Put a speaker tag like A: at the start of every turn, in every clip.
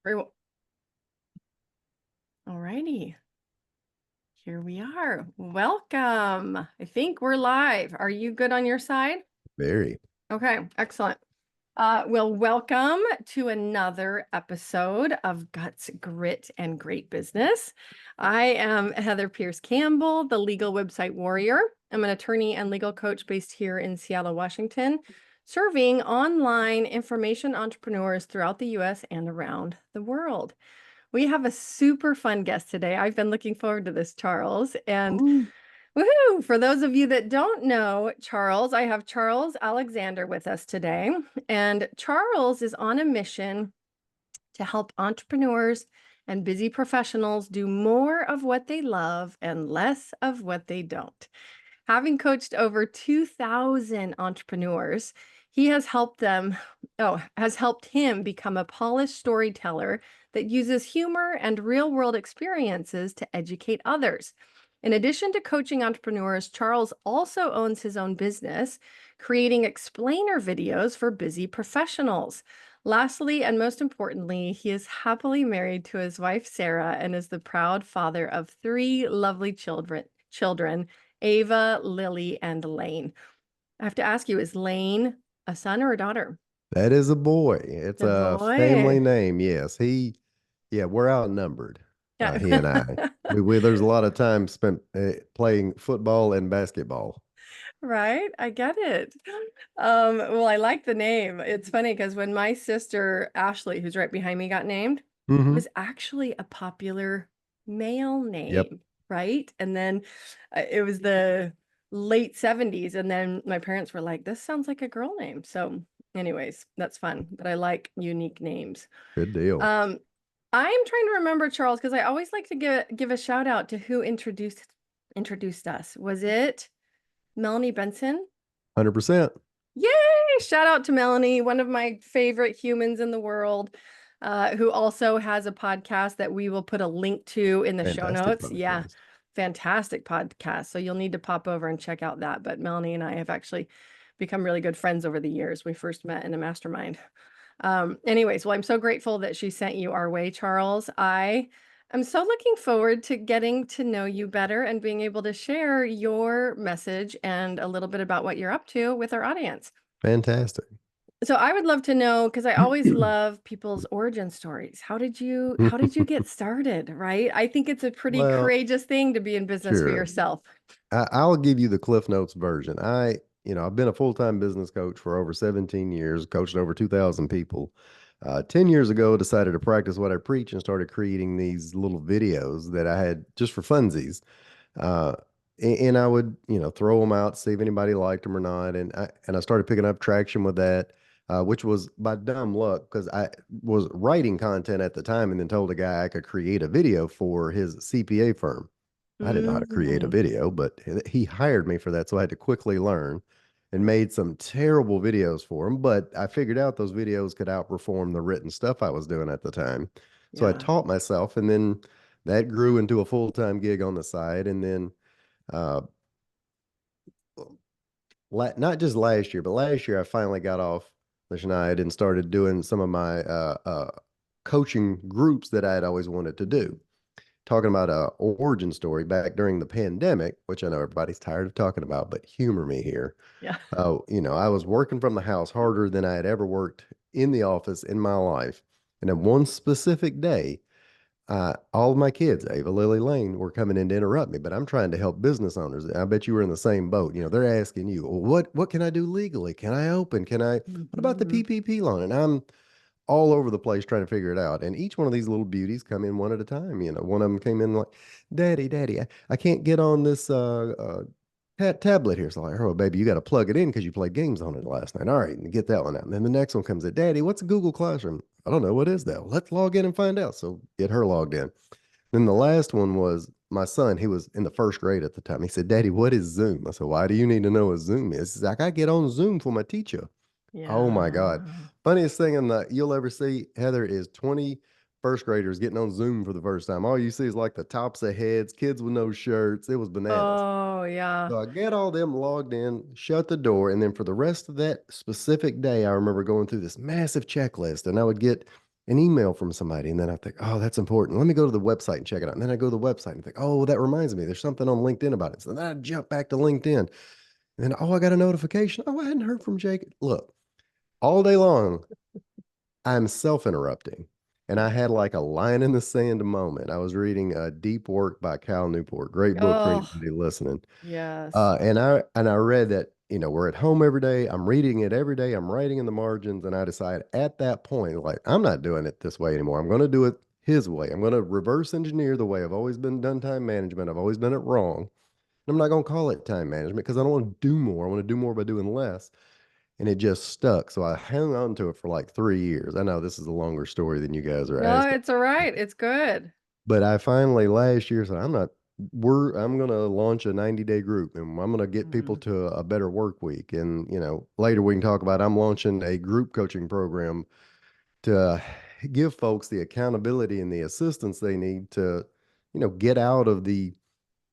A: Very well. All righty. Here we are. Welcome. I think we're live. Are you good on your side?
B: Very.
A: Okay, excellent. Well, welcome to another episode of Guts, Grit, and Great Business. I am Heather Pierce Campbell, the legal website warrior. I'm an attorney and legal coach based here in Seattle, Washington, serving online information entrepreneurs throughout the US and around the world. We have a super fun guest today. I've been looking forward to this, Charles. And
B: Ooh.
A: woohoo! For those of you that don't know Charles, I have Charles Alexander with us today. And Charles is on a mission to help entrepreneurs and busy professionals do more of what they love and less of what they don't. Having coached over 2,000 entrepreneurs, he has helped him become a polished storyteller that uses humor and real-world experiences to educate others. In addition to coaching entrepreneurs, Charles also owns his own business, creating explainer videos for busy professionals. Lastly, and most importantly, he is happily married to his wife, Sarah, and is the proud father of three lovely children, Ava, Lily, and Lane. I have to ask you, is Lane a son or a daughter?
B: That is a boy. It's
A: A
B: a family
A: boy.
B: name. Yes. Yeah, we're outnumbered.
A: Yeah.
B: He and I. There's a lot of time spent playing football and basketball.
A: Right, I get it. Well, I like the name. It's funny because when my sister Ashley, who's right behind me, got named, it
B: Hmm.
A: was actually a popular male
B: Yep.
A: name, right? And then it was the late 70s, and then my parents were like, "This sounds like a girl name." So, anyways, that's fun. But I like unique names.
B: Good deal.
A: Um, I'm trying to remember Charles because I always like to give a shout out to who introduced us. Was it Melanie Benson?
B: 100%.
A: Yay! Shout out to Melanie, one of my favorite humans in the world, who also has a podcast that we will put a link to in the show
B: Fantastic
A: notes. Yeah,
B: podcast.
A: fantastic podcast. So you'll need to pop over and check out that. But Melanie and I have actually become really good friends over the years. We first met in a mastermind. Anyways, well, I'm so grateful that she sent you our way, Charles. I'm so looking forward to getting to know you better and being able to share your message and a little bit about what you're up to with our audience.
B: Fantastic.
A: So I would love to know, because I always love people's origin stories. How did you get started, right? I think it's a pretty
B: Well,
A: courageous thing to be in business for
B: sure.
A: yourself.
B: I'll give you the Cliff Notes version. I've been a full-time business coach for over 17 years, coached over 2,000 people. 10 years ago, decided to practice what I preach and started creating these little videos that I had just for funsies. Uh, and I would, throw them out, see if anybody liked them or not. And I started picking up traction with that, which was by dumb luck because I was writing content at the time and then told a guy I could create a video for his CPA firm. I didn't know how to create a
A: Mm,
B: video, but he hired me for that. So I had to quickly learn and made some terrible videos for him. But I figured out those videos could outperform the written stuff I was doing at the time. So I
A: yeah.
B: taught myself, and then that grew into a full-time gig on the side. And then, uh, not just last year, but last year I finally got off the schneid and started doing some of my coaching groups that I had always wanted to do, talking about a origin story back during the pandemic, which I know everybody's tired of talking about, but humor me here.
A: Yeah.
B: I was working from the house harder than I had ever worked in the office in my life. And then one specific day, all of my kids, Ava, Lily, Lane, were coming in to interrupt me, but I'm trying to help business owners. I bet you were in the same boat. They're asking you, well, what can I do legally? Can I open? What about the
A: Mhm.
B: PPP loan? And I'm all over the place trying to figure it out. And each one of these little beauties come in one at a time. One of them came in like, Daddy, I can't get on this tablet here. So I'm like, oh, baby, you got to plug it in because you played games on it last night. All right, and get that one out. And then the next one comes in, Daddy, what's a Google Classroom? I don't know. What is that? Well, let's log in and find out. So get her logged in. Then the last one was my son. He was in the first grade at the time. He said, Daddy, what is Zoom? I said, why do you need to know what Zoom is? He's like, I get on Zoom for my teacher. Oh my God.
A: Yeah.
B: Funniest thing you'll ever see, Heather, is 20 first graders getting on Zoom for the first time. All you see is like the tops of heads, kids with no shirts. It was bananas.
A: Oh, yeah.
B: So I get all them logged in, shut the door, and then for the rest of that specific day, I remember going through this massive checklist, and I would get an email from somebody, and then I think, oh, that's important. Let me go to the website and check it out. And then I go to the website and think, oh, that reminds me, there's something on LinkedIn about it. So then I jump back to LinkedIn. And then, oh, I got a notification. Oh, I hadn't heard from Jake. Look, all day long, I'm self-interrupting. And I had like a line in the sand moment. I was reading Deep Work by Cal Newport. Great book for
A: Oh,
B: anybody listening.
A: yes.
B: And I read that, we're at home every day. I'm reading it every day. I'm writing in the margins, and I decide at that point, like, I'm not doing it this way anymore. I'm going to do it his way. I'm going to reverse engineer the way I've always been done time management. I've always done it wrong. I'm not going to call it time management because I don't want to do more. I want to do more by doing less. And it just stuck. So I hung on to it for like 3 years. I know this is a longer story than you guys are
A: No,
B: asking,
A: it's all right. It's good.
B: but I finally last year said, I'm going to launch a 90-day group, and I'm going to get people
A: Mhm.
B: to a better work week. And, later we can talk about, I'm launching a group coaching program to give folks the accountability and the assistance they need to, get out of the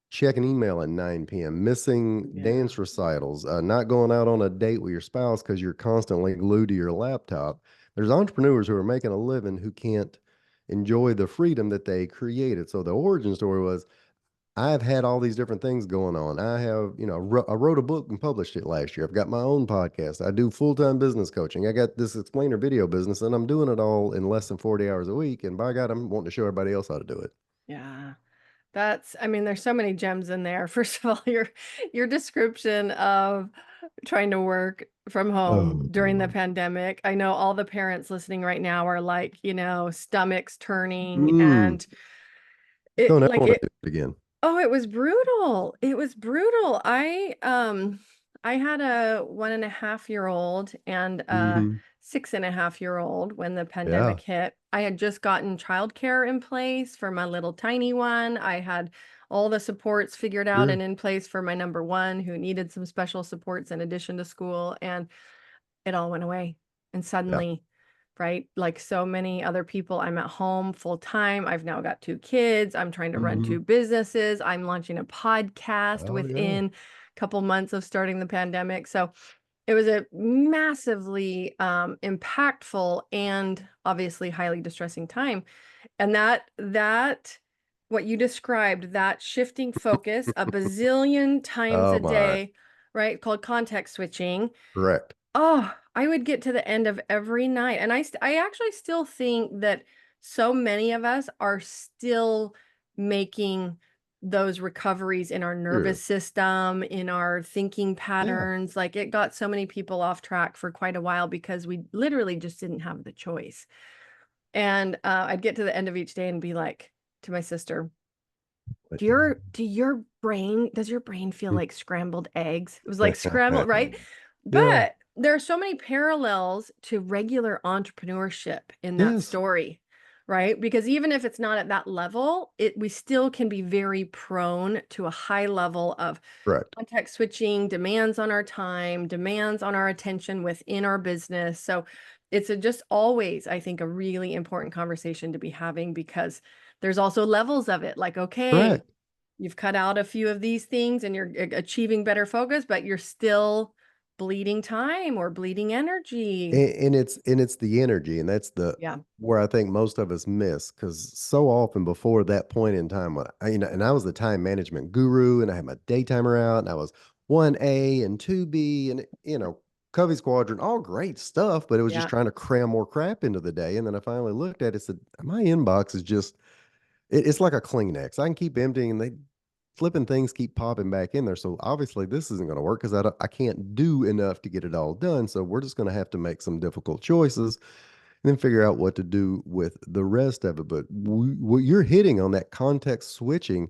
B: checking email at 9 p.m., missing
A: Yeah.
B: dance recitals, not going out on a date with your spouse because you're constantly glued to your laptop. There's entrepreneurs who are making a living who can't enjoy the freedom that they created. So the origin story was, I've had all these different things going on. I have, I wrote a book and published it last year. I've got my own podcast. I do full-time business coaching. I got this explainer video business, and I'm doing it all in less than 40 hours a week. And by God, I'm wanting to show everybody else how to do it.
A: Yeah. I mean, there's so many gems in there. First of all, your description of trying to work from home
B: Oh,
A: during the pandemic. I know all the parents listening right now are like, stomachs turning
B: mm,
A: and it
B: don't ever
A: like
B: want to
A: it
B: do it again.
A: oh, it was brutal. It was brutal. I had a 1.5-year-old and a
B: Hmm.
A: 6.5-year-old when the
B: Yeah,
A: pandemic hit. I had just gotten childcare in place for my little tiny one. I had all the supports figured out
B: sure.
A: and in place for my number one who needed some special supports in addition to school. And it all went away. And
B: Yeah.
A: suddenly, right, like so many other people, I'm at home full time. I've now got 2 kids. I'm trying to run
B: Hmm.
A: 2 businesses. I'm launching a podcast
B: Oh, yeah.
A: within a couple months of starting the pandemic. So it was a massively impactful and obviously highly distressing time. And that what you described, that shifting focus a bazillion times
B: Oh,
A: a
B: my.
A: day, right, called context switching.
B: Correct.
A: Oh, I would get to the end of every night, and I actually still think that so many of us are still making those recoveries in our
B: Sure.
A: nervous system, in our thinking
B: Yeah.
A: patterns. Like, it got so many people off track for quite a while because we literally just didn't have the choice. And, I'd get to the end of each day and be like to my sister,
B: But
A: does your brain feel like scrambled eggs? It was like scrambled, right?
B: yeah.
A: But there are so many parallels to regular entrepreneurship in that
B: Yes.
A: story, right? Because even if it's not at that level, we still can be very prone to a high level of
B: Correct.
A: context switching, demands on our time, demands on our attention within our business. So it's just always, I think, a really important conversation to be having because there's also levels of it. Like, okay,
B: Correct.
A: you've cut out a few of these things and you're achieving better focus, but you're still bleeding time or bleeding energy.
B: And it's the energy, and that's the
A: Yeah.
B: where I think most of us miss, because so often before that point in time, when and I was the time management guru, and I had my day timer out, and I was 1A and 2B, and Covey Squadron, all great stuff, but it was just
A: Yeah.
B: trying to cram more crap into the day. And then I finally looked at it and said, my inbox is just it's like a Kleenex. I can keep emptying, and they flipping things keep popping back in there. So obviously this isn't going to work because I can't do enough to get it all done. So we're just going to have to make some difficult choices and then figure out what to do with the rest of it. But what you're hitting on, that context switching,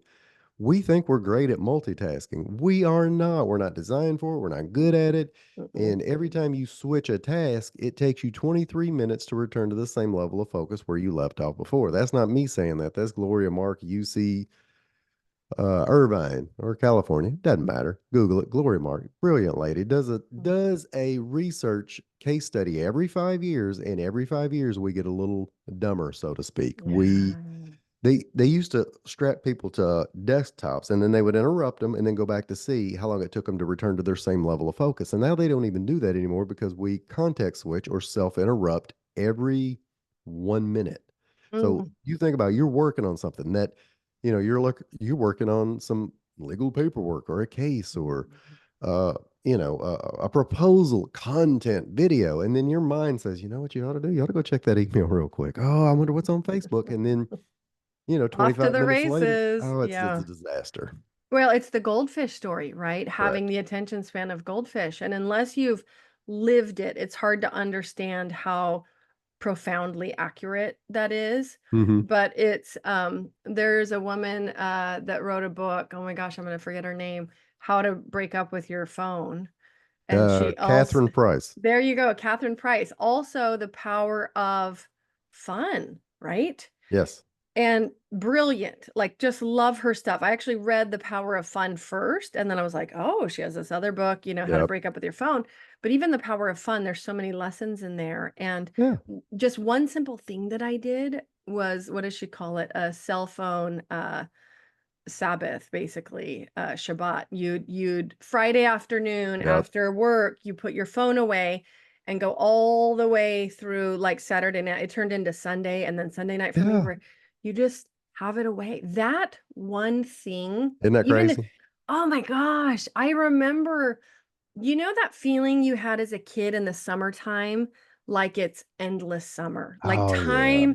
B: we think we're great at multitasking. We are not. We're not designed for it. We're not good at it.
A: Mm-mm.
B: And every time you switch a task, it takes you 23 minutes to return to the same level of focus where you left off before. That's not me saying that. That's Gloria Mark, UC Irvine or California, doesn't matter. Google it. Glory Mark, brilliant lady, does a research case study every 5 years, and every 5 years we get a little dumber, so to speak. We
A: Yeah.
B: they used to strap people to desktops, and then they would interrupt them and then go back to see how long it took them to return to their same level of focus. And now they don't even do that anymore because we context switch or self interrupt every 1 minute. So
A: Mm.
B: you think about you're working on something that, you're working on some legal paperwork or a case or uh, a proposal, content, video, and then your mind says, you know what you ought to do? You ought to go check that email real quick. Oh, I wonder what's on Facebook. And then,
A: Off to
B: 25
A: the
B: minutes later,
A: races.
B: oh, it's
A: Yeah.
B: a disaster.
A: Well, it's the goldfish story, right? Having
B: Correct.
A: the attention span of goldfish. And unless you've lived it, it's hard to understand how profoundly accurate that is.
B: Hmm.
A: But there's a woman that wrote a book. Oh my gosh, I'm gonna forget her name. How to Break Up with Your Phone. And she also,
B: Catherine Price.
A: there you go, Catherine Price. Also, the power of fun, right?
B: Yes.
A: And brilliant. Like, just love her stuff. I actually read The Power of Fun first, and then I was like, oh, she has this other book, How to
B: Yep.
A: Break Up with Your Phone. But even The Power of Fun, there's so many lessons in there. And
B: Yeah.
A: just one simple thing that I did was, what does she call it? A cell phone Sabbath, basically, Shabbat. You'd Friday afternoon
B: Yep.
A: after work, you put your phone away and go all the way through like Saturday night. It turned into Sunday and then Sunday night for me,
B: Yeah.
A: where you just have it away. That one thing,
B: Isn't that
A: even,
B: crazy?
A: oh my gosh, I remember, that feeling you had as a kid in the summertime, like it's endless summer, like
B: Oh yeah.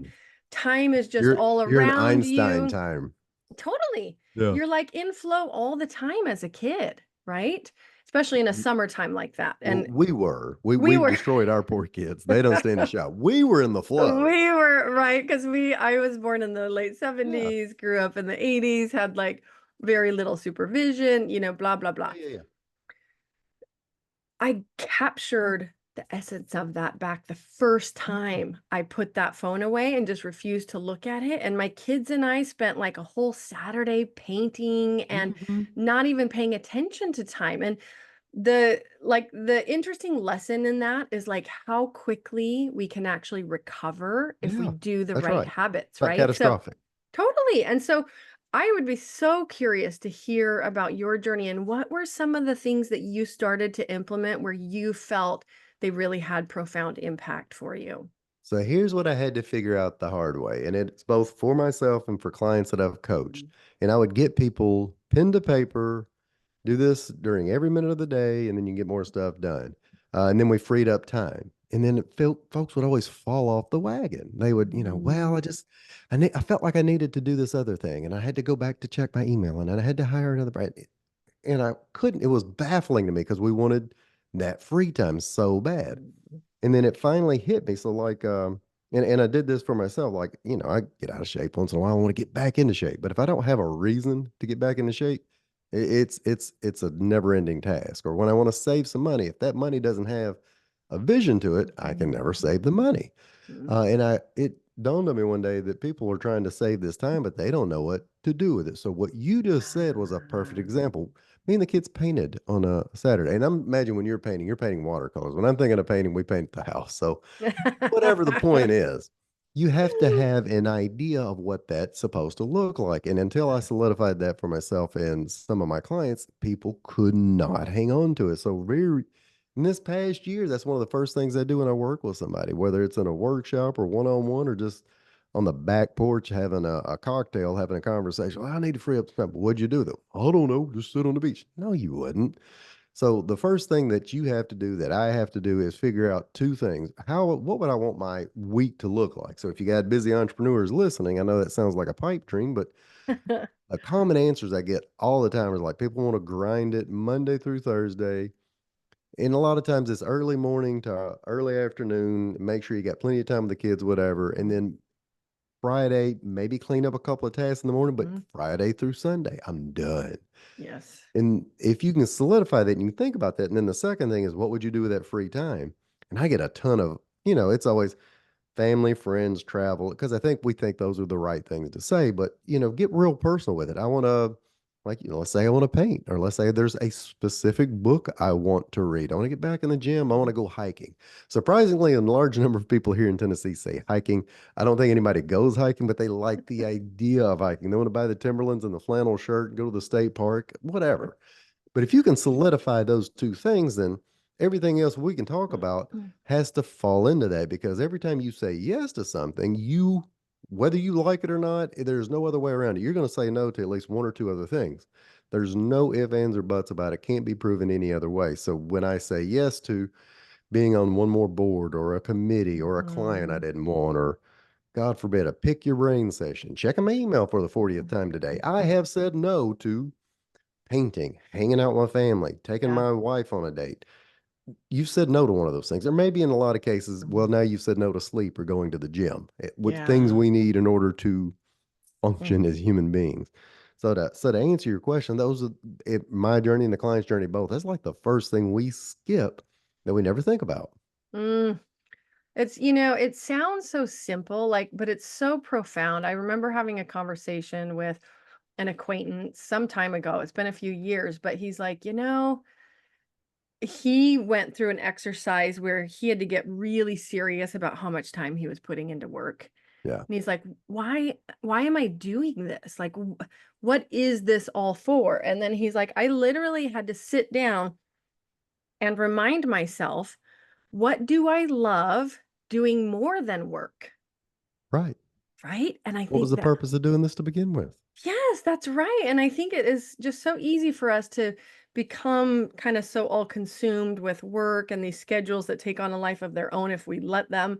A: time is just all
B: You're in
A: around
B: Einstein
A: you.
B: time.
A: Totally.
B: Yeah.
A: You're like in flow all the time as a kid, right? Especially in a summertime like that.
B: Well,
A: And
B: we were.
A: we
B: We've
A: were
B: destroyed our poor kids. They don't stand a shot. We were in the flow.
A: we were right, because I was born in the late
B: Yeah.
A: 70s, grew up in the 80s, had like very little supervision, blah blah
B: Yeah,
A: blah.
B: yeah, yeah.
A: I captured the essence of that back the first
B: Yeah.
A: time I put that phone away and just refused to look at it. And my kids and I spent like a whole Saturday painting and
B: Mhm.
A: not even paying attention to time. And the interesting lesson in that is like how quickly we can actually recover if we
B: Yeah.
A: do the
B: That's
A: right
B: right.
A: habits,
B: Not
A: right? So
B: catastrophic.
A: totally. And so I would be so curious to hear about your journey and what were some of the things that you started to implement where you felt they really had profound impact for you.
B: So here's what I had to figure out the hard way. And it's both for myself and for clients that I've coached.
A: Mhm.
B: And I would get people pen to paper, do this during every minute of the day, and then you can get more stuff done. And then we freed up time. And then it felt folks would always fall off the wagon. They would, well,
A: Mm.
B: I felt like I needed to do this other thing, and I had to go back to check my email, and I had to hire another brand, and I couldn't. It was baffling to me because we wanted that free time so bad. And then it finally hit me. So like, and I did this for myself. Like, I get out of shape once in a while. I want to get back into shape. But if I don't have a reason to get back into shape, it's a never ending task. Or when I want to save some money, if that money doesn't have a vision to it, I can never save the money.
A: Mhm.
B: And it dawned on me one day that people are trying to save this time, but they don't know what to do with it. So what you just said was a perfect example. Me and the kids painted on a Saturday, and I'm imagine when you're painting watercolors. When I'm thinking of painting, we paint the house. So whatever the point is, you have to have an idea of what that's supposed to look like. And until I solidified that for myself and some of my clients, people could not hang on to it. So very in this past year, that's one of the first things I do when I work with somebody, whether it's in a workshop or one on one or just on the back porch having a cocktail, having a conversation. Well, I need to free up some time. What'd you do though? I don't know. Just sit on the beach. No, you wouldn't. So the first thing that you have to do that I have to do is figure out two things. What would I want my week to look like? So if you got busy entrepreneurs listening, I know that sounds like a pipe dream, but the common answers I get all the time is like people want to grind it Monday through Thursday. And a lot of times it's early morning to early afternoon. Make sure you got plenty of time with the kids, whatever. And then Friday, maybe clean up a couple of tasks in the morning, but
A: Mhm.
B: Friday through Sunday, I'm done.
A: Yes.
B: And if you can solidify that and you think about that, and then the second thing is what would you do with that free time? And I get a ton of, it's always family, friends, travel, because I think we think those are the right things to say, but get real personal with it. I want to, like, let's say I want to paint, or let's say there's a specific book I want to read. I want to get back in the gym. I want to go hiking. Surprisingly, a large number of people here in Tennessee say hiking. I don't think anybody goes hiking, but they like the idea of hiking. They want to buy the Timberlands and the flannel shirt, go to the state park, whatever. But if you can solidify those two things, then everything else we can talk about has to fall into that because every time you say yes to something, whether you like it or not, there's no other way around it. You're going to say no to at least one or two other things. There's no ifs, ands, or buts about it. Can't be proven any other way. So when I say yes to being on one more board or a committee or a client I
A: Mhm.
B: didn't want, or God forbid, a pick your brain session, checking my email for the 40th time today, I have said no to painting, hanging out with my family, taking
A: Yeah.
B: my wife on a date. You've said no to one of those things. There may be in a lot of cases, well, now you've said no to sleep or going to the gym, with things
A: Yeah.
B: we need in order to
A: Mm.
B: function as human beings. So to answer your question, those are my journey and the client's journey both. That's like the first thing we skip that we never think about.
A: Mm. It's, it sounds so simple, like, but it's so profound. I remember having a conversation with an acquaintance some time ago. It's been a few years, but he's like, he went through an exercise where he had to get really serious about how much time he was putting into work.
B: Yeah.
A: And he's like, why am I doing this? Like, what is this all for? And then he's like, I literally had to sit down and remind myself, what do I love doing more than work?
B: Right.
A: Right? And I
B: What was
A: think
B: the
A: that,
B: purpose of doing this to begin with?
A: yes, that's right. And I think it is just so easy for us to become kind of so all consumed with work and these schedules that take on a life of their own if we let them.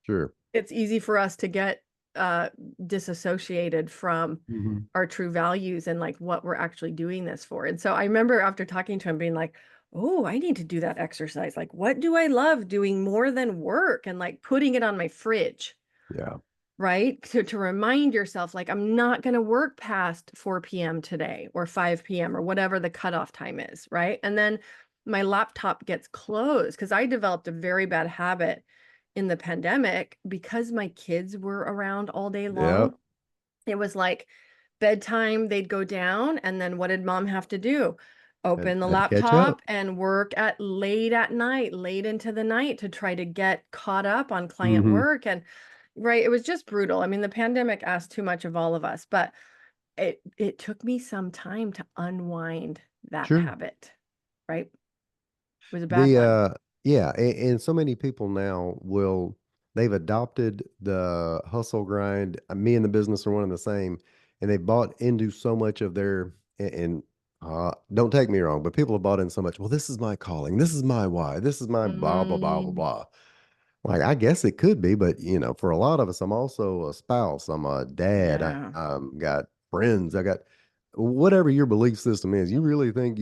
B: Sure.
A: It's easy for us to get uh disassociated from
B: Hmm.
A: our true values and like what we're actually doing this for. And so I remember after talking to him being like, oh, I need to do that exercise. Like, what do I love doing more than work? And like putting it on my fridge,
B: Yeah.
A: right? To remind yourself, like, I'm not going to work past 4 p.m. today or 5 p.m. or whatever the cutoff time is, right? And then my laptop gets closed because I developed a very bad habit in the pandemic because my kids were around all day
B: Yeah.
A: long. It was like bedtime, they'd go down, and then what did mom have to do? Open the
B: Had to catch up.
A: laptop and work at night, late into the night to try to get caught up on client
B: Hmm.
A: work. And right, it was just brutal. I mean, the pandemic asked too much of all of us, but it took me some time to unwind that
B: Sure.
A: habit, right? It was a bad
B: The
A: one.
B: yeah, and so many people now they've adopted the hustle grind. Me and the business are one and the same, and they bought into so much of their and don't take me wrong, but people have bought in so much. Well, this is my calling. This is my why. This is my blah blah blah blah
A: Mm,
B: blah. Like, I guess it could be, but for a lot of us, I'm also a spouse. I'm a dad. I
A: yeah.
B: got friends. I got whatever your belief system is. You really think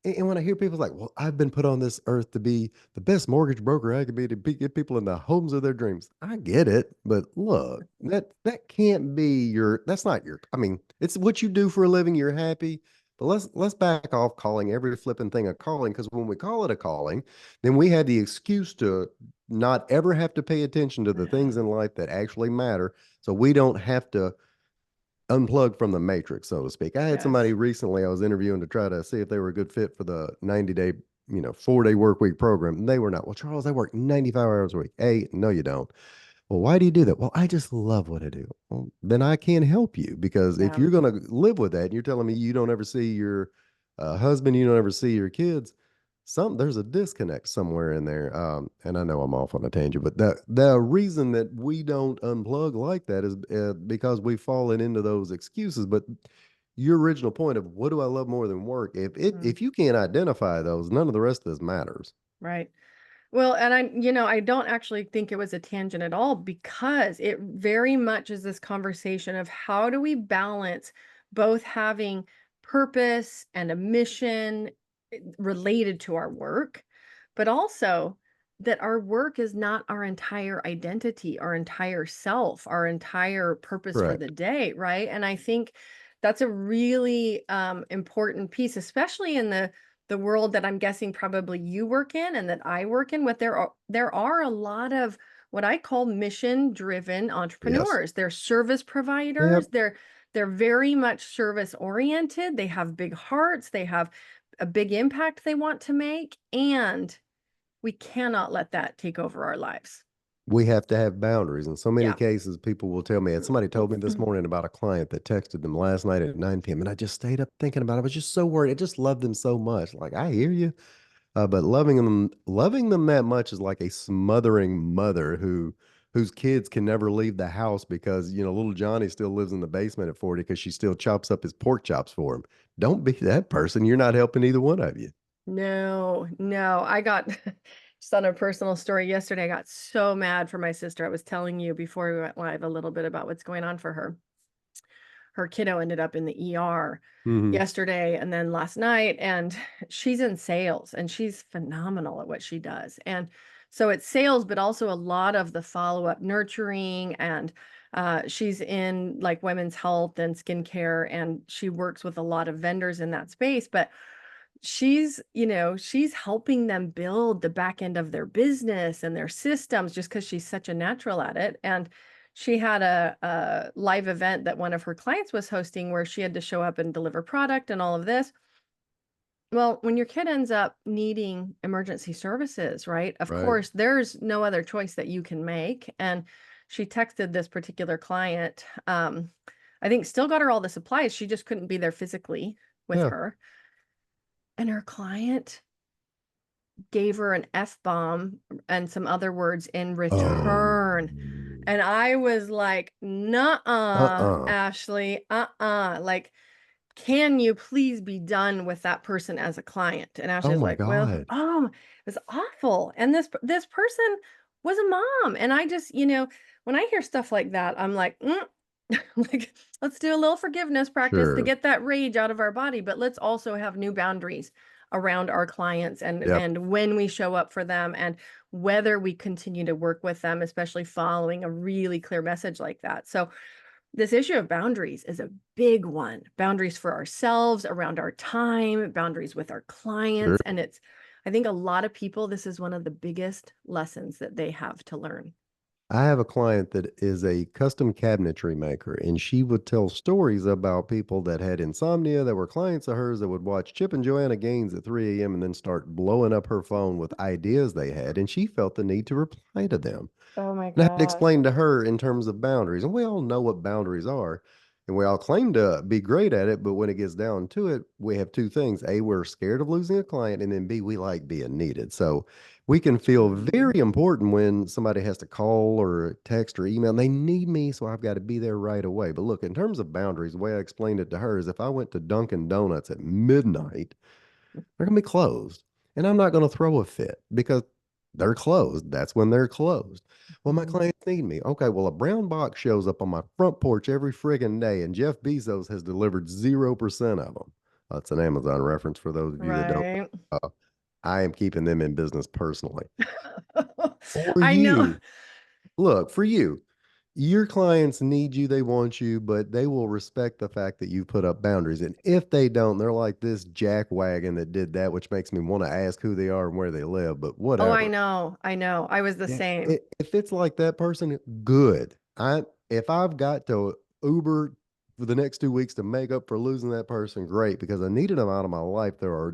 B: and when I hear people like, well, I've been put on this earth to be the best mortgage broker I could be to get people in the homes of their dreams. I get it, but look, that can't be that's not your, I mean, it's what you do for a living. You're happy. But let's back off calling every flipping thing a calling because when we call it a calling, then we have the excuse to not ever have to pay attention to the
A: Yeah.
B: things in life that actually matter. So we don't have to unplug from the matrix, so to speak. I had somebody
A: Yes.
B: recently I was interviewing to try to see if they were a good fit for the 90-day, 4-day work week program. And they were not. Well, Charles, I work 95 hours a week. Hey, no, you don't. Well, why do you do that? Well, I just love what I do. Well, then I can't help you because if
A: Yeah.
B: you're going to live with that and you're telling me you don't ever see your husband, you don't ever see your kids, there's a disconnect somewhere in there. And I know I'm off on a tangent, but the reason that we don't unplug like that is because we've fallen into those excuses. But your original point of what do I love more than work?
A: Mhm.
B: If you can't identify those, none of the rest of this matters.
A: Right. Well, and I don't actually think it was a tangent at all because it very much is this conversation of how do we balance both having purpose and a mission related to our work, but also that our work is not our entire identity, our entire self, our entire purpose for the
B: Correct.
A: day, right? And I think that's a really important piece, especially in the world that I'm guessing probably you work in and that I work in, what there are a lot of what I call mission driven
B: Yes.
A: entrepreneurs. They're service providers.
B: Yep.
A: They're very much service oriented. They have big hearts. They have a big impact they want to make, and we cannot let that take over our lives.
B: We have to have boundaries. In so many
A: Yeah.
B: cases, people will tell me, and somebody told me this morning about a client that texted them last night at 9 p.m. And I just stayed up thinking about it. I was just so worried. I just loved them so much. Like, I hear you. But loving them that much is like a smothering mother whose kids can never leave the house because little Johnny still lives in the basement at 40 because she still chops up his pork chops for him. Don't be that person. You're not helping either one of you.
A: No, no. I got just on a personal story yesterday. I got so mad for my sister. I was telling you before we went live a little bit about what's going on for her. Her kiddo ended up in the ER
B: Hmm.
A: yesterday and then last night, and she's in sales and she's phenomenal at what she does. And so it's sales, but also a lot of the follow-up nurturing, and she's in like women's health and skincare, and she works with a lot of vendors in that space. But she's helping them build the back end of their business and their systems just because she's such a natural at it. And she had a live event that one of her clients was hosting where she had to show up and deliver product and all of this. Well, when your kid ends up needing emergency services, right? Of
B: Right.
A: course, there's no other choice that you can make. And she texted this particular client. I think still got her all the supplies. She just couldn't be there physically with
B: Yeah.
A: her. And her client gave her an F-bomb and some other words in
B: Oh.
A: return. And I was like, "Nuh-uh,
B: Uh-uh.
A: Ashley, like, can you please be done with that person as a client?" And
B: Oh
A: Ashley's
B: my
A: like, "Well,
B: God.
A: it was awful." And this person was a mom. And I just, when I hear stuff like that, I'm like, like, let's do a little forgiveness practice to
B: Sure.
A: get that rage out of our body, but let's also have new boundaries around our clients and
B: Yep.
A: and when we show up for them and whether we continue to work with them, especially following a really clear message like that. So this issue of boundaries is a big one. Boundaries for ourselves, around our time, boundaries with our
B: Sure.
A: clients. And I think a lot of people, this is one of the biggest lessons that they have to learn.
B: I have a client that is a custom cabinetry maker, and she would tell stories about people that had insomnia that were clients of hers that would watch Chip and Joanna Gaines at 3 a.m. and then start blowing up her phone with ideas they had, and she felt the need to reply to them.
A: Oh my
B: And I had to
A: gosh.
B: explain to her in terms of boundaries. And we all know what boundaries are. And we all claim to be great at it. But when it gets down to it, we have two things. A, we're scared of losing a client. And then B, we like being needed. So we can feel
A: Mhm.
B: very important when somebody has to call or text or email. And they need me. So I've got to be there right away. But look, in terms of boundaries, the way I explained it to her is if I went to Dunkin' Donuts at midnight, they're going to be closed. And I'm not going to throw a fit because they're closed. That's when they're closed. Well, my
A: Mhm.
B: clients need me. Okay, well, a brown box shows up on my front porch every friggin' day, and Jeff Bezos has delivered 0% of them. That's an Amazon reference for those of you that don't
A: Right.
B: know. I am keeping them in business personally. For
A: I know.
B: you, look, for you, your clients need you, they want you, but they will respect the fact that you put up boundaries. And if they don't, they're like this jackwagon that did that, which makes me want to ask who they are and where they live, but
A: Oh, I
B: whatever.
A: know. I know. I was the
B: Yeah.
A: same.
B: If it's like that person, good. If I've got to Uber for the next 2 weeks to make up for losing that person, great, because I needed them out of my life. They're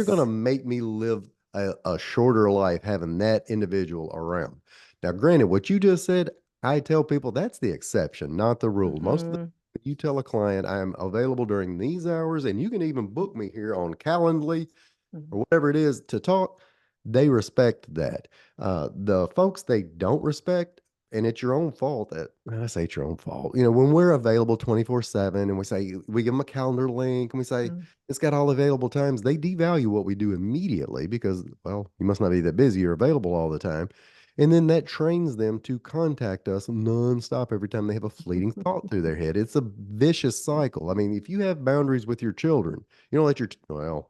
B: gonna
A: Yes.
B: make me live a shorter life having that individual around. Now, granted, what you just said, I tell people that's the exception, not the rule. Most of the
A: Mhm.
B: you tell a client I'm available during these hours, and you can even book me here on Calendly
A: Mhm.
B: or whatever it is to talk, they respect that. The folks they don't respect, and it's your own fault that well, I say it's your own fault. When we're available 24/7 and we give them a calendar link and we say
A: Mhm.
B: it's got all available times, they devalue what we do immediately because, well, you must not be that busy or available all the time. And then that trains them to contact us nonstop every time they have a fleeting thought through their head. It's a vicious cycle. I mean, if you have boundaries with your children, you don't let your, well,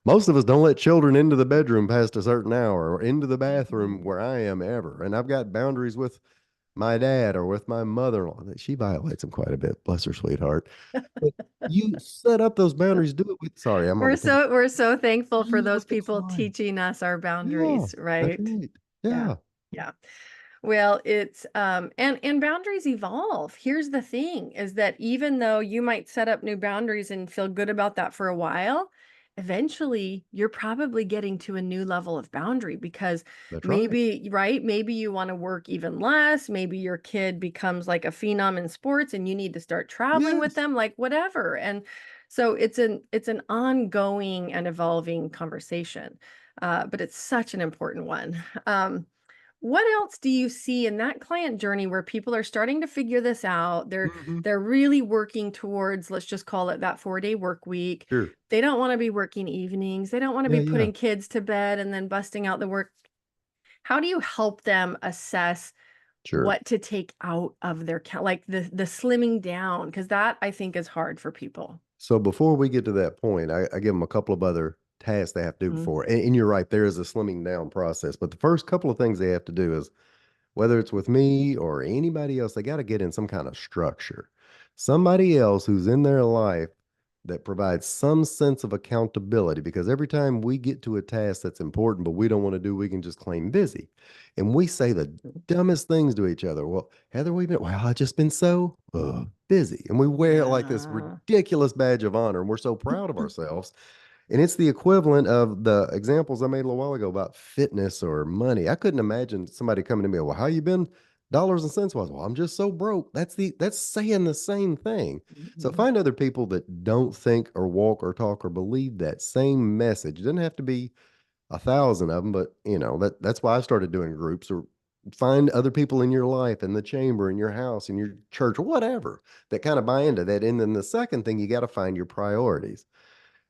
B: most of us don't let children into the bedroom past a certain hour or into the bathroom
A: Mhm.
B: where I am ever. And I've got boundaries with my dad or with my mother-in-law that she violates them quite a bit. Bless her sweetheart. But you set up those boundaries. Do it with, sorry, I'm on
A: We're
B: a tangent.
A: so thankful for
B: Do it
A: those
B: with the
A: people
B: client.
A: teaching us our
B: Yeah,
A: boundaries,
B: that's
A: right?
B: right.
A: Yeah.
B: Yeah,
A: Yeah. Well, it's and boundaries evolve. Here's the thing is that even though you might set up new boundaries and feel good about that for a while, eventually you're probably getting to a new level of boundary because
B: that's right.
A: maybe, right? Maybe you want to work even less. Maybe your kid becomes like a phenom in sports and you need to start traveling with
B: Yes.
A: them, like whatever. And So it's an ongoing and evolving conversation, but it's such an important one. What else do you see in that client journey where people are starting to figure this out?
B: Mhm.
A: They're really working towards, let's just call it that 4-day work week.
B: Sure.
A: They don't want to be working evenings. They don't want to
B: Yeah,
A: be
B: yeah.
A: putting kids to bed and then busting out the work. How do you help them assess
B: Sure.
A: what to take out of their like the slimming down? Because that I think is hard for people.
B: So before we get to that point, I give them a couple of other tasks they have to do
A: Mhm.
B: before. And you're right, there is a slimming down process. But the first couple of things they have to do is whether it's with me or anybody else, they got to get in some kind of structure. Somebody else who's in their life that provides some sense of accountability because every time we get to a task that's important but we don't want to do, we can just claim busy. And we say the dumbest things to each other. Well, Heather, we've been, well, I've just been so busy. And we wear it like this
A: Yeah.
B: ridiculous badge of honor. And we're so proud of ourselves. And it's the equivalent of the examples I made a little while ago about fitness or money. I couldn't imagine somebody coming to me, well, how you been dollars and cents wise? Well, I'm just so broke. That's saying the same thing. So
A: Mhm.
B: find other people that don't think or walk or talk or believe that same message. It doesn't have to be 1,000 of them, but that's why I started doing groups or find other people in your life, in the chamber, in your house, in your church, whatever, that kind of buy into that. And then the second thing, you got to find your priorities.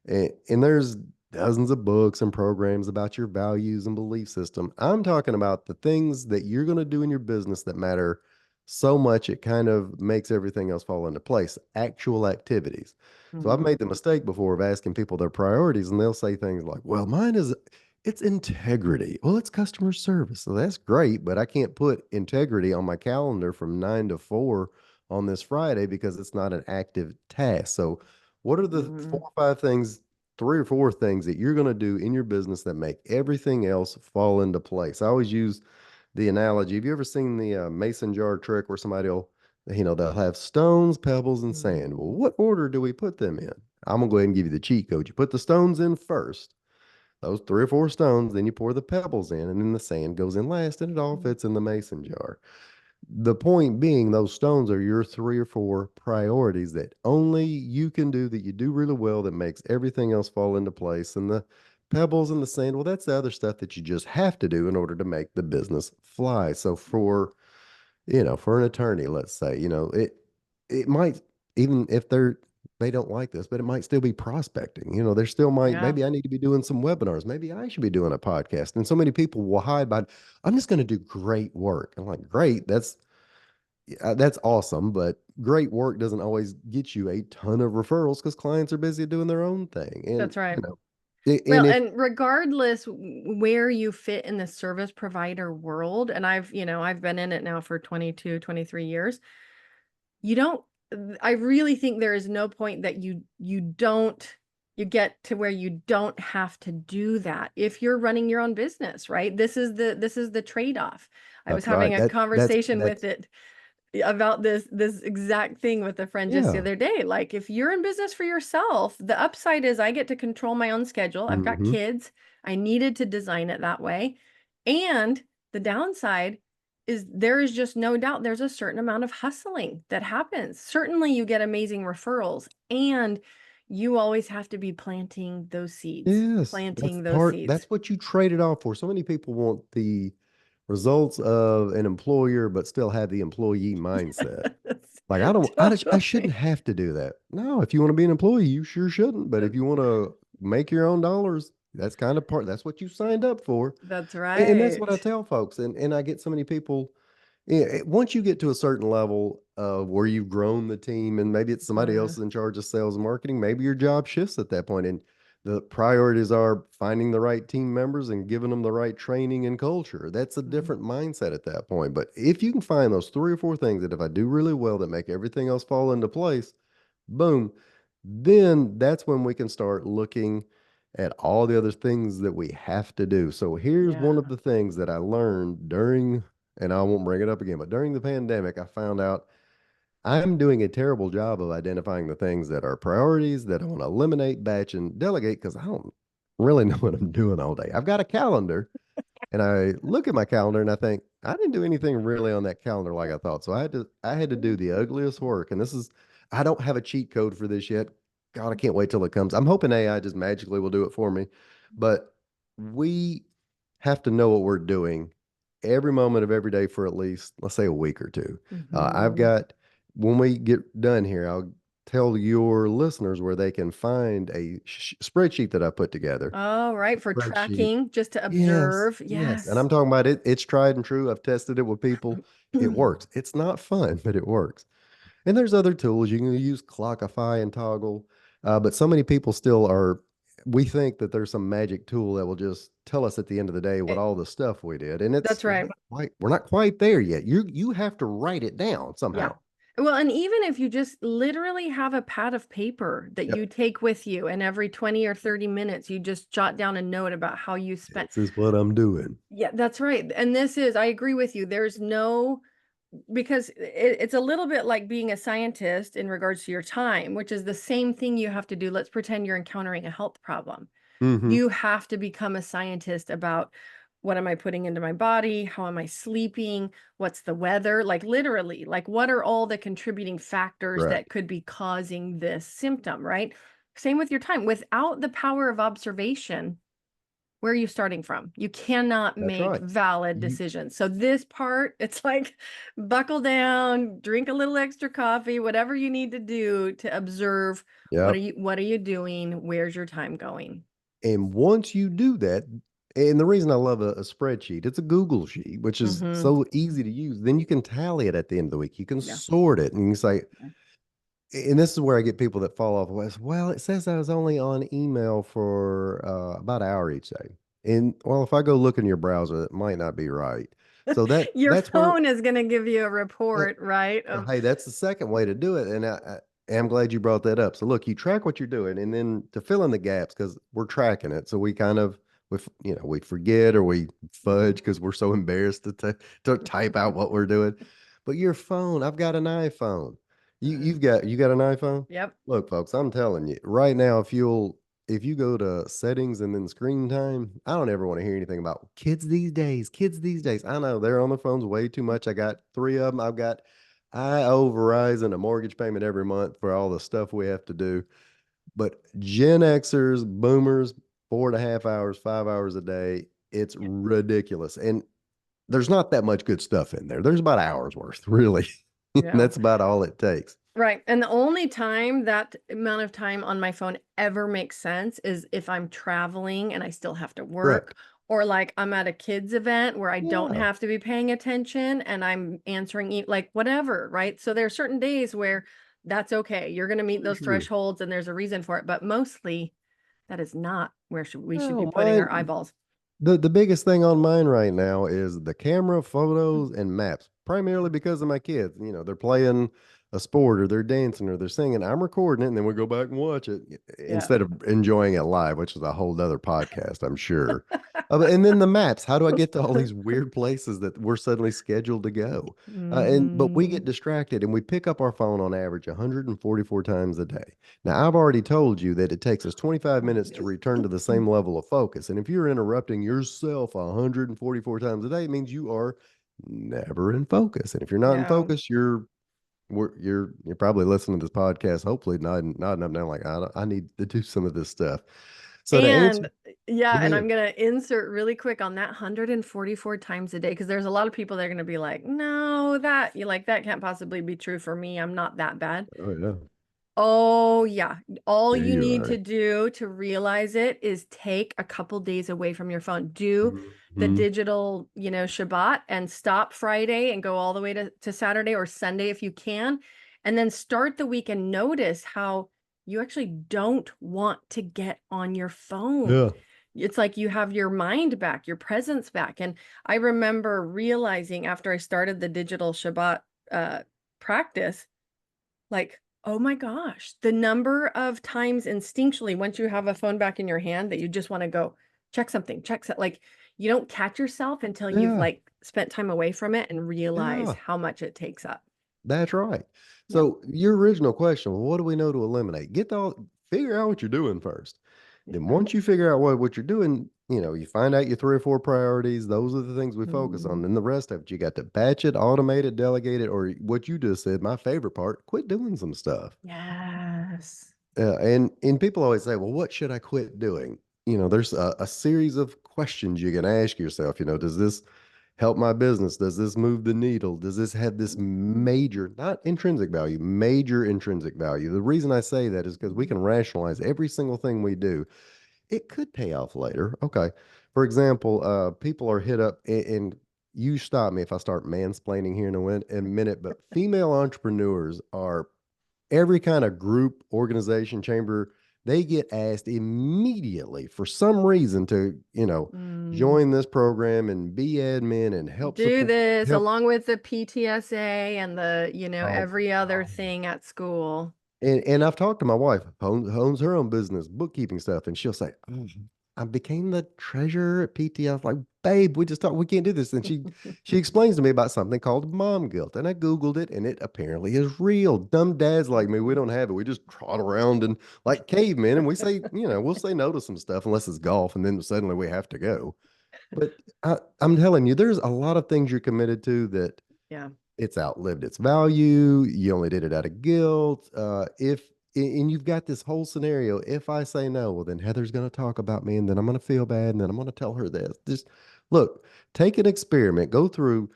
B: And there's dozens of books and programs about your values and belief system. I'm talking about the things that you're going to do in your business that matter so much it kind of makes everything else fall into place. Actual activities. So I've
A: Mhm.
B: made the mistake before of asking people their priorities, and they'll say things like, "Well, mine is it's integrity. Well, it's customer service. So that's great, but I can't put integrity on my calendar from 9 to 4 on this Friday because it's not an active task." So what are the four
A: Mhm.
B: or five things, three or four things that you're going to do in your business that make everything else fall into place? I always use the analogy. Have you ever seen the mason jar trick where somebody will, they'll have stones, pebbles, and sand? Well,
A: Mhm.
B: what order do we put them in? I'm going to go ahead and give you the cheat code. You put the stones in first, those three or four stones, then you pour the pebbles in, and then the sand goes in last, and it all
A: Mhm.
B: fits in the mason jar. The point being, those stones are your three or four priorities that only you can do, that you do really well, that makes everything else fall into place. And the pebbles and the sand, well, that's the other stuff that you just have to do in order to make the business fly. So for an attorney, let's say, it might, even if they don't like this, but it might still be prospecting. There still might,
A: Yeah,
B: maybe I need to be doing some webinars. Maybe I should be doing a podcast. And so many people will hide by, I'm just going to do great work. I'm like, great. That's awesome, but great work doesn't always get you a ton of referrals because clients are busy doing their own thing. And
A: that's right.
B: and
A: Well,
B: if
A: and regardless where you fit in the service provider world, and I've been in it now for 22, 23 years, you don't I really think there is no point that you don't you get to where you don't have to do that if you're running your own business, right? This is the trade-off. I was
B: that's right,
A: having a conversation
B: that's
A: with it about this exact thing with a friend just the
B: yeah.
A: other day. Like, if you're in business for yourself, the upside is I get to control my own schedule. I've got
B: Hmm.
A: kids. I needed to design it that way. And the downside is there is just no doubt there's a certain amount of hustling that happens. Certainly you get amazing referrals, and you always have to be planting those seeds,
B: Yes,
A: planting those seeds.
B: that's what you trade it off for. So many people want the results of an employer, but still have the employee mindset.
A: Yes,
B: Like I shouldn't
A: totally.
B: have to do that. No, if you want to be an employee, you sure shouldn't. But if you want to make your own dollars, that's what you signed up for.
A: That's
B: And that's what I
A: right.
B: tell folks. And I get so many people. Yeah, once you get to a certain level of where you've grown the team, and maybe it's somebody else
A: Mhm.
B: is in charge of sales and marketing, maybe your job shifts at that point, and the priorities are finding the right team members and giving them the right training and culture. That's a
A: Mhm.
B: different mindset at that point. But if you can find those three or four things that if I do really well that make everything else fall into place, boom, then that's when we can start looking at all the other things that we have to do. So here's one of
A: Yeah.
B: the things that I learned during, and I won't bring it up again, but during the pandemic, I found out I'm doing a terrible job of identifying the things that are priorities that I want to eliminate, batch, and delegate because I don't really know what I'm doing all day. I've got a calendar and I look at my calendar and I think I didn't do anything really on that calendar like I thought. So I had to do the ugliest work. And I don't have a cheat code for this yet. God, I can't wait till it comes. I'm hoping AI just magically will do it for me, but we have to know what we're doing every moment of every day for at least, let's say, a week or two. I've
A: Mhm.
B: got, when we get done here, I'll tell your listeners where they can find a spreadsheet that I put together.
A: Oh, right. For
B: Spreadsheet.
A: tracking, just to
B: Yes,
A: observe.
B: yes. And
A: Yes.
B: I'm talking about it. It's tried and true. I've tested it with people. It works. It's not fun, but it works. And there's other tools you can use, Clockify and Toggle. But so many people still are, we think that there's some magic tool that will just tell us at the end of the day what
A: Eh,
B: all the stuff we did. And
A: That's right.
B: we're not quite there yet. You have to write it down
A: Yeah.
B: somehow.
A: Well, and even if you just literally have a pad of paper that
B: Yep.
A: you take with you, and every 20 or 30 minutes, you just jot down a note about how you spent.
B: This is what I'm doing.
A: Yeah, that's right. And I agree with you. There's no, because it's a little bit like being a scientist in regards to your time, which is the same thing you have to do. Let's pretend you're encountering a health problem.
B: Hmm.
A: You have to become a scientist about what am I putting into my body? How am I sleeping? What's the weather? Like literally, like what are all the contributing factors
B: Right.
A: that could be causing this symptom, right? Same with your time. Without the power of observation, where are you starting from? You cannot
B: That's
A: make
B: right.
A: valid
B: You,
A: decisions. So this part, it's like buckle down, drink a little extra coffee, whatever you need to do to observe
B: yep.
A: what are you doing? Where's your time going?
B: And once you do that, and the reason I love a spreadsheet, it's a Google sheet, which is
A: Mm-hmm.
B: so easy to use. Then you can tally it at the end of the week. You can
A: Yeah.
B: sort it, and you say, and this is where I get people that fall off. Well, it says I was only on email for about an hour each day. And well, if I go look in your browser, that might not be right. So
A: Your
B: that's where
A: phone is going to give you a
B: uh,
A: report, right? Of
B: hey, that's the second way to do it. And I'm glad you brought that up. So look, you track what you're doing, and then to fill in the gaps, because we're tracking it. So we kind of, we forget or we fudge because we're so embarrassed to type out what we're doing. But your phone, I've got an iPhone. You got an iPhone?
A: Yep.
B: Look, folks, I'm telling you right now, if you go to settings and then screen time, I don't ever want to hear anything about kids these days. Kids these days. I know they're on their phones way too much. I got three of them. I owe Verizon a mortgage payment every month for all the stuff we have to do. But Gen Xers, boomers, 4.5 hours, 5 hours a day, it's
A: Yeah.
B: ridiculous. And there's not that much good stuff in there. There's about an hour's worth, really. And
A: Yeah.
B: that's about all it takes.
A: Right. And the only time that amount of time on my phone ever makes sense is if I'm traveling and I still have to work,
B: Correct.
A: or like I'm at a kids event where I don't
B: Yeah.
A: have to be paying attention and I'm answering like whatever, right? So there are certain days where that's okay. You're going to meet
B: For
A: those
B: sure.
A: thresholds and there's a reason for it, but mostly that is not where we should be
B: No,
A: putting our eyeballs.
B: the biggest thing on mine right now is the camera, photos, and maps, primarily because of my kids. They're playing a sport or they're dancing or they're singing. I'm recording it and then we go back and watch it
A: Yeah.
B: instead of enjoying it live, which is a whole other podcast, I'm sure. And then the maps. How do I get to all these weird places that we're suddenly scheduled to go? But we
A: Hmm.
B: get distracted and we pick up our phone on average 144 times a day. Now, I've already told you that it takes us 25 minutes to return to the same level of focus. And if you're interrupting yourself 144 times a day, it means you are never in focus. And if you're not in
A: Yeah.
B: focus, you're probably listening to this podcast, hopefully nodding up now like I need to do some of this stuff. So to answer,
A: And yeah,
B: go
A: and
B: ahead.
A: I'm gonna insert really quick on that 144 times a day because there's a lot of people that are gonna be like, no, that can't possibly be true for me. I'm not that bad.
B: Oh yeah,
A: Oh, yeah. All
B: yeah,
A: you
B: you
A: need
B: are.
A: to do to realize it is take a couple days away from your phone. Do the
B: Hmm.
A: digital, Shabbat and stop Friday and go all the way to Saturday or Sunday if you can. And then start the week and notice how you actually don't want to get on your phone.
B: Yeah,
A: It's like you have your mind back, your presence back. And I remember realizing after I started the digital Shabbat practice, like, oh my gosh, the number of times instinctually, once you have a phone back in your hand, that you just want to go check something, like you don't catch yourself until you've
B: yeah,
A: like spent time away from it and realize
B: yeah.
A: how much it takes up.
B: That's right.
A: Yep.
B: So your original question, well, what do we know to eliminate? Figure out what you're doing first. Then
A: Yeah.
B: once you figure out what you're doing, you find out your three or four priorities. Those are the things we focus on.
A: Mhm.
B: Then the rest of it, you got to batch it, automate it, delegate it, or what you just said, my favorite part, quit doing some stuff.
A: Yes.
B: And people always say, well, what should I quit doing? There's a series of questions you can ask yourself. Does this help my business? Does this move the needle? Does this have this major, not intrinsic value, major intrinsic value? The reason I say that is because we can rationalize every single thing we do. It could pay off later. Okay. For example, people are hit up, and you stop me if I start mansplaining here in a minute, but female entrepreneurs are every kind of group, organization, chamber, they get asked immediately for some reason to,
A: Mm.
B: join this program and be admin and help
A: Do
B: support,
A: this
B: help.
A: along with the PTSA and the,
B: Oh,
A: every other
B: oh,
A: thing at school.
B: and I've talked to my wife, owns her own business, bookkeeping stuff, and she'll say, I became the treasurer at PT. I was like, babe, we just talked, we can't do this. And she explains to me about something called mom guilt. And I Googled it, and it apparently is real. Dumb dads like me, we don't have it. We just trot around and like cavemen, and we say, we'll say no to some stuff unless it's golf, and then suddenly we have to go. But I'm telling you, there's a lot of things you're committed to that
A: Yeah.
B: it's outlived its value. You only did it out of guilt. And you've got this whole scenario. If I say no, well, then Heather's going to talk about me, and then I'm going to feel bad, and then I'm going to tell her this. Just look, take an experiment, go through,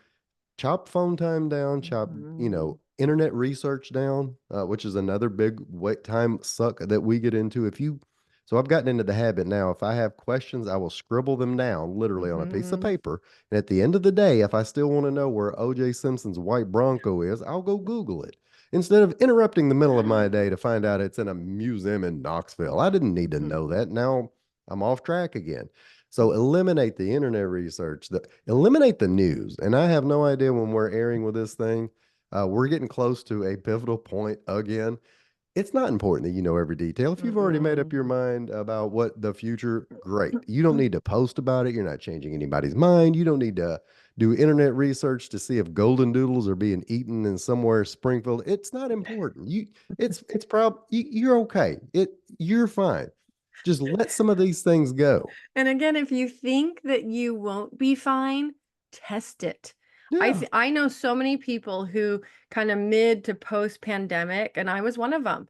B: chop phone time down, chop,
A: Mhm.
B: internet research down, which is another big wait time suck that we get into. So I've gotten into the habit now. If I have questions, I will scribble them down literally on a piece of
A: Mhm.
B: paper. And at the end of the day, if I still want to know where OJ Simpson's white Bronco is, I'll go Google it instead of interrupting the middle of my day to find out it's in a museum in Knoxville. I didn't need to know that. Now I'm off track again. So eliminate the internet research, eliminate the news. And I have no idea when we're airing with this thing. We're getting close to a pivotal point again. It's not important that you know every detail. If you've already made up
A: Mm-mm.
B: your mind about what the future, great. You don't need to post about it. You're not changing anybody's mind. You don't need to do internet research to see if golden doodles are being eaten in somewhere Springfield. It's not important. You're okay. You're fine. Just let some of these things go.
A: And again, if you think that you won't be fine, test it.
B: Yeah.
A: I know so many people who kind of mid to post pandemic, and I was one of them.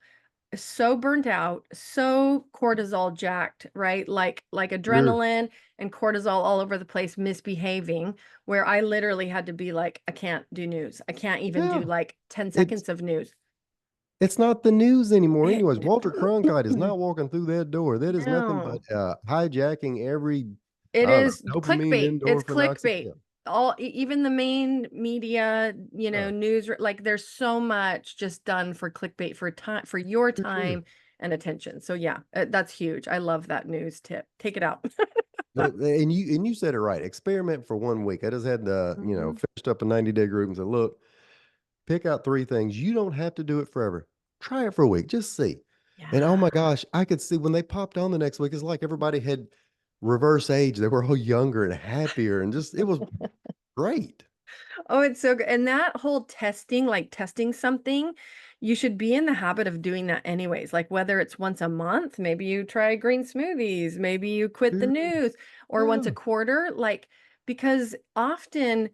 A: So burnt out, so cortisol jacked, right? Like
B: Sure.
A: adrenaline and cortisol all over the place, misbehaving, where I literally had to be like, I can't do news. I can't even do
B: Yeah.
A: like 10
B: It's
A: seconds of news.
B: it's not the news anymore. Anyways, Walter Cronkite is not walking through that door. That is nothing but
A: No.
B: hijacking every,
A: It
B: I don't know,
A: is
B: dopamine,
A: clickbait. It's
B: endorphin, oxy.
A: clickbait.
B: Yeah,
A: Even the main media,
B: yeah,
A: news, like there's so much just done for clickbait for time, for your
B: for sure.
A: time and attention. So yeah, that's huge. I love that news tip. Take it out.
B: And you said it right. Experiment for 1 week. I just had
A: Mhm.
B: finished up a 90-day group and said, look, pick out three things. You don't have to do it forever. Try it for a week. Just see. And oh
A: Yeah.
B: my gosh, I could see when they popped on the next week, it's like everybody had reverse age. They were all younger and happier, and just it was great.
A: Oh, it's so good. And that whole testing, like testing something, you should be in the habit of doing that anyways. Like whether it's once a month, maybe you try green smoothies, maybe you quit the
B: Sure.
A: news, or once a
B: Yeah.
A: quarter, like because often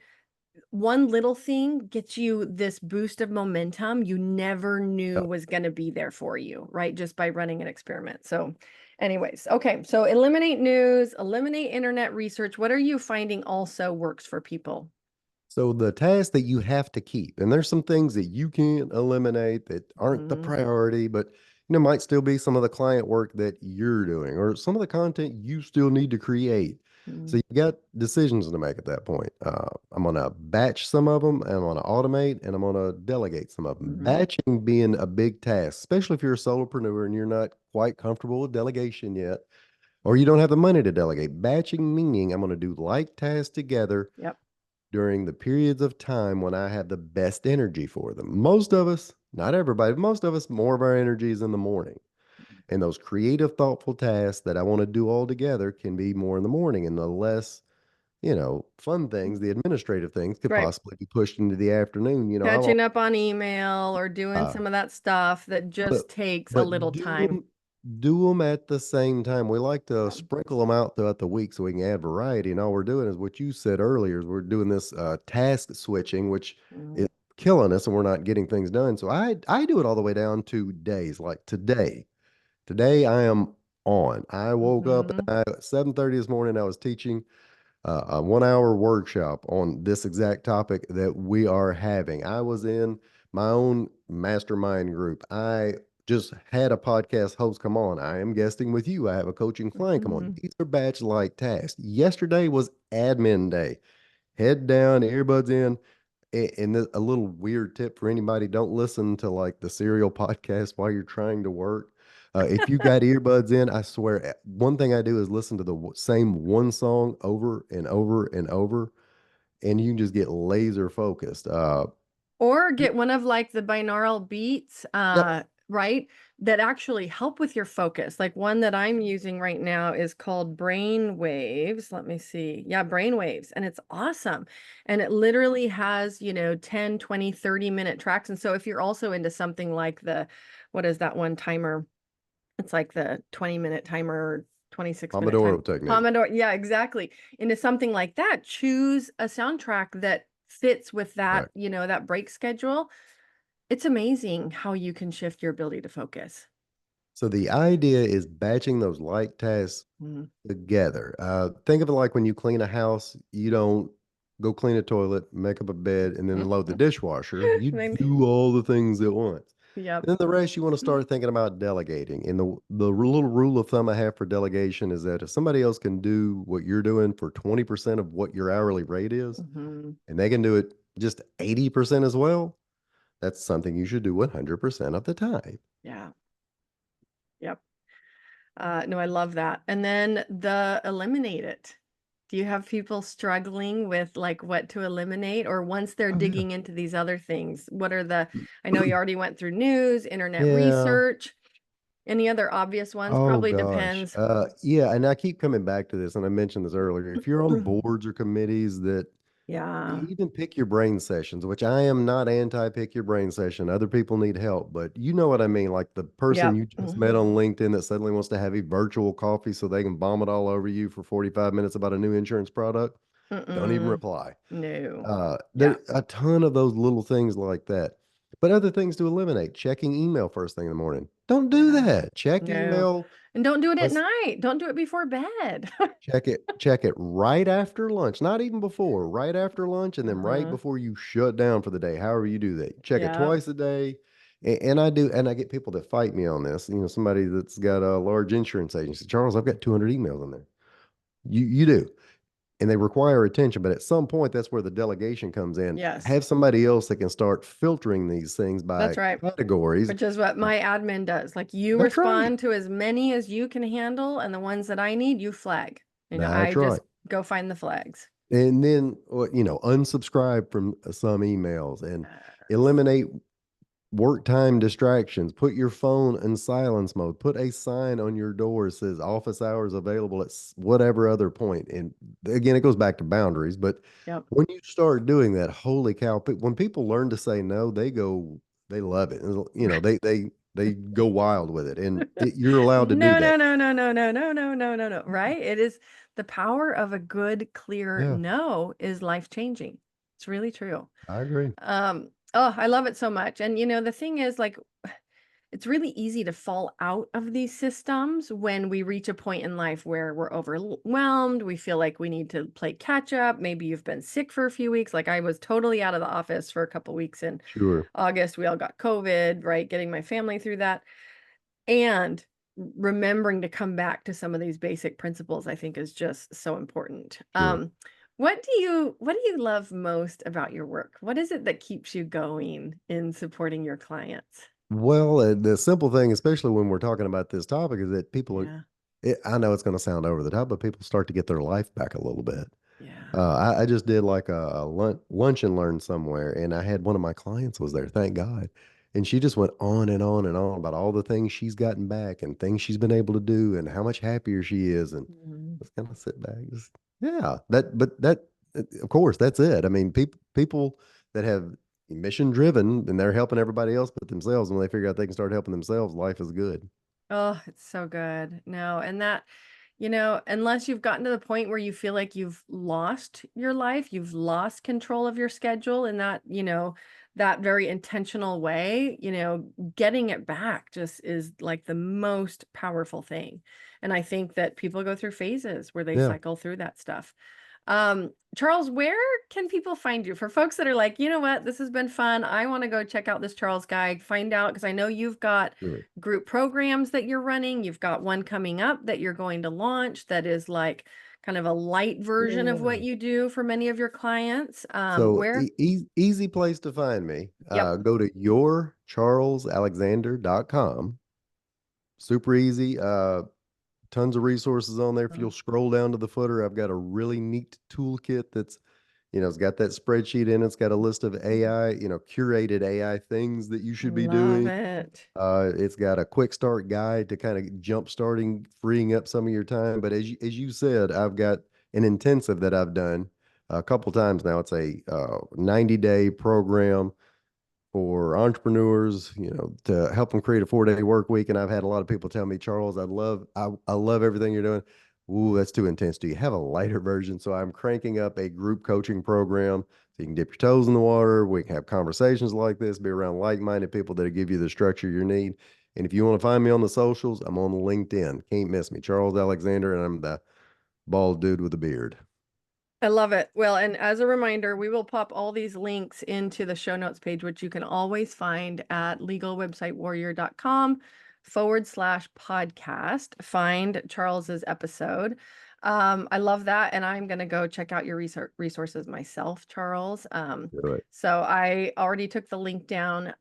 A: one little thing gets you this boost of momentum you never knew
B: Yeah.
A: was going to be there for you, right? Just by running an experiment. So, anyways, okay. So, eliminate news, eliminate internet research. What are you finding also works for people?
B: So the tasks that you have to keep, and there's some things that you can eliminate that aren't the
A: Mhm.
B: priority, but might still be some of the client work that you're doing or some of the content you still need to create. So
A: Mhm.
B: you got decisions to make at that point. I'm gonna batch some of them, and I'm gonna automate, and I'm gonna delegate some of them.
A: Mhm.
B: Batching being a big task, especially if you're a solopreneur and you're not quite comfortable with delegation yet, or you don't have the money to delegate. Batching meaning I'm gonna do like tasks together
A: Yep.
B: during the periods of time when I have the best energy for them. Most of us, not everybody, most of us, more of our energy is in the morning. And those creative, thoughtful tasks that I want to do all together can be more in the morning, and the less, fun things, the administrative things could
A: Right.
B: possibly be pushed into the afternoon.
A: Catching up on email or doing
B: Uh,
A: some of that stuff that
B: but
A: just takes a
B: but
A: little time.
B: do them at the same time. We like to
A: Yeah.
B: sprinkle them out throughout the week so we can add variety. And all we're doing is what you said earlier is we're doing this task switching, which
A: Mhm.
B: is killing us, and we're not getting things done. So I do it all the way down to days, like today. Today I am on. I woke up
A: Mhm.
B: at 7:30 this morning. I was teaching a 1 hour workshop on this exact topic that we are having. I was in my own mastermind group. I just had a podcast host come on. I am guesting with you. I have a coaching client come on.
A: Mhm.
B: These are batch like tasks. Yesterday was admin day. Head down, earbuds in. And a little weird tip for anybody: don't listen to like the serial podcast while you're trying to work. If you got earbuds in, I swear, one thing I do is listen to the same one song over and over and over, and you can just get laser focused.
A: Or get one of like the binaural beats,
B: Yep.
A: right? That actually help with your focus. Like one that I'm using right now is called Brain Waves. Let me see. Yeah, Brain Waves. And it's awesome. And it literally has, 10, 20, 30-minute tracks. And so if you're also into something like what is that one timer? It's like the 20-minute timer, 26-minute
B: Pomodoro
A: time.
B: technique.
A: Pomodoro. Yeah, exactly. Into something like that, choose a soundtrack that fits with that,
B: Right.
A: that break schedule. It's amazing how you can shift your ability to focus.
B: So the idea is batching those light tasks
A: Mm.
B: together. Think of it like when you clean a house, you don't go clean a toilet, make up a bed, and then load the dishwasher. You
A: Maybe.
B: do all the things at once.
A: Yep.
B: And then the rest you want to start thinking about delegating. And the little rule of thumb I have for delegation is that if somebody else can do what you're doing for 20% of what your hourly rate is,
A: Mhm.
B: and they can do it just 80% as well, that's something you should do 100% of the time.
A: Yeah. Yep. No, I love that. And then the eliminate it. Do you have people struggling with like what to eliminate, or once they're
B: Oh yeah.
A: digging into these other things, I know you already went through news, internet
B: Yeah.
A: research, any other obvious ones?
B: Oh
A: Probably
B: gosh.
A: depends.
B: Yeah, and I keep coming back to this, and I mentioned this earlier. If you're on boards or committees that
A: Yeah.
B: even pick your brain sessions, which I am not anti pick your brain session. Other people need help, but you know what I mean. Like the person
A: Yep.
B: you just met
A: Mhm.
B: on LinkedIn that suddenly wants to have a virtual coffee so they can vomit all over you for 45 minutes about a new insurance product. Don't even
A: Mm-mm.
B: reply.
A: No.
B: There
A: Yeah.
B: a ton of those little things like that. But other things to eliminate: checking email first thing in the morning. Don't do
A: Yeah.
B: that. Check
A: No.
B: email.
A: And don't do it at
B: Let's
A: night. Don't do it before bed.
B: check it right after lunch, not even before, right after lunch, and then right
A: Uh-huh.
B: before you shut down for the day. However you do that, check it
A: Yep.
B: twice a day. And I do, and I get people that fight me on this. Somebody that's got a large insurance agency. Charles, I've got 200 emails in there. You do, and they require attention. But at some point, that's where the delegation comes in.
A: Yes.
B: Have somebody else that can start filtering these things by
A: That's right.
B: categories.
A: Which is what my admin does. Like you
B: That's right.
A: respond to as many as you can handle, and the ones that I need, you flag. I
B: That's
A: just
B: right.
A: go find the flags.
B: And then, unsubscribe from some emails and
A: Yes.
B: eliminate work time distractions. Put your phone in silence mode. Put a sign on your door that says office hours available at whatever other point. And again, it goes back to boundaries. But
A: Yep.
B: when you start doing that, holy cow! When people learn to say no, they love it. And, they go wild with it, and you're allowed to do
A: No,
B: that.
A: no, no, no, no, no, no, no, no, no, no. Right? It is the power of a good, clear
B: Yeah,
A: no is life changing. It's really true.
B: I agree.
A: Oh, I love it so much. And the thing is, like, it's really easy to fall out of these systems when we reach a point in life where we're overwhelmed. We feel like we need to play catch up. Maybe you've been sick for a few weeks. Like I was totally out of the office for a couple weeks in
B: Sure,
A: August. We all got COVID, right? Getting my family through that. And remembering to come back to some of these basic principles, I think is just so important.
B: sure.
A: What do you love most about your work? What is it that keeps you going in supporting your clients?
B: Well, the simple thing, especially when we're talking about this topic, is that
A: Yeah.
B: I know it's going to sound over the top, but people start to get their life back a little bit.
A: Yeah.
B: I just did like a lunch and learn somewhere, and I had one of my clients was there, thank God. And she just went on and on and on about all the things she's gotten back and things she's been able to do and how much happier she is. And
A: Mhm.
B: just kind of sit back, just yeah, of course, that's it. I mean, people that have mission driven and they're helping everybody else but themselves, and when they figure out they can start helping themselves, life is good.
A: Oh, it's so good. No, and that, unless you've gotten to the point where you feel like you've lost your life, you've lost control of your schedule, and that, that very intentional way, you know, getting it back just is like the most powerful thing. And I think that people go through phases where they
B: Yeah.
A: cycle through that stuff. Charles, where can people find you for folks that are like, you know what, this has been fun. I want to go check out this Charles guy, find out, because I know you've got
B: Sure.
A: group programs that you're running. You've got one coming up that you're going to launch that is like kind of a light version of what
B: Yeah.
A: you do for many of your clients.
B: So
A: Where?
B: easy place to find me.
A: Yep.
B: Go to yourcharlesalexander.com. Super easy. Tons of resources on there. If you'll scroll down to the footer, I've got a really neat toolkit that's, it's got that spreadsheet in it. It's got a list of AI, curated AI things that you should be
A: Love
B: doing.
A: it.
B: It's got a quick start guide to kind of jump starting, freeing up some of your time. But as you said, I've got an intensive that I've done a couple times now. It's a 90-day program for entrepreneurs, to help them create a 4-day work week. And I've had a lot of people tell me, Charles, I love everything you're doing. Ooh, that's too intense. Do you have a lighter version? So I'm cranking up a group coaching program so you can dip your toes in the water. We can have conversations like this, be around like-minded people that'll give you the structure you need. And if you want to find me on the socials, I'm on LinkedIn. Can't miss me. Charles Alexander, and I'm the bald dude with a beard.
A: I love it. Well, and as a reminder, we will pop all these links into the show notes page, which you can always find at legalwebsitewarrior.com/podcast. Find Charles's episode. I love that. And I'm going to go check out your resources myself, Charles.
B: Do it.
A: So I already took the link down.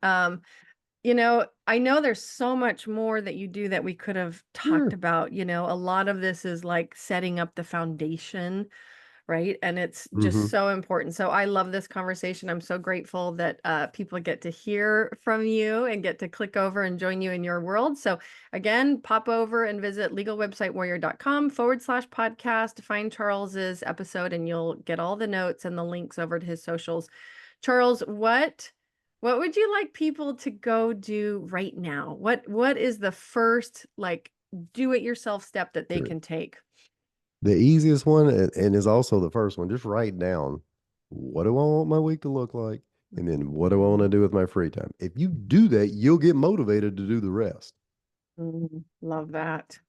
A: You know, I know there's so much more that you do that we could have talked
B: Sure.
A: about. You know, a lot of this is like setting up the foundation, right? And it's just
B: Hmm.
A: so important. So I love this conversation. I'm so grateful that people get to hear from you and get to click over and join you in your world. So again, pop over and visit legalwebsitewarrior.com/podcast to find Charles's episode, and you'll get all the notes and the links over to his socials. Charles, what would you like people to go do right now? What is the first like do it yourself step that they
B: Sure.
A: can take?
B: The easiest one and is also the first one, just write down, what do I want my week to look like? And then what do I want to do with my free time? If you do that, you'll get motivated to do the rest.
A: Love that.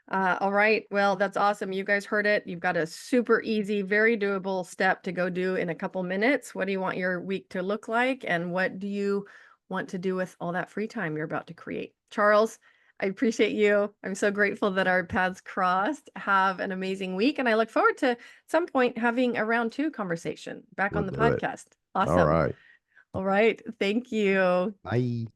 A: All right. Well, that's awesome. You guys heard it. You've got a super easy, very doable step to go do in a couple minutes. What do you want your week to look like? And what do you want to do with all that free time you're about to create? Charles, I appreciate you. I'm so grateful that our paths crossed. Have an amazing week. And I look forward to some point having a round two conversation back
B: We'll
A: on the
B: do it.
A: podcast.
B: All
A: Awesome.
B: right.
A: All right. Thank you.
B: Bye.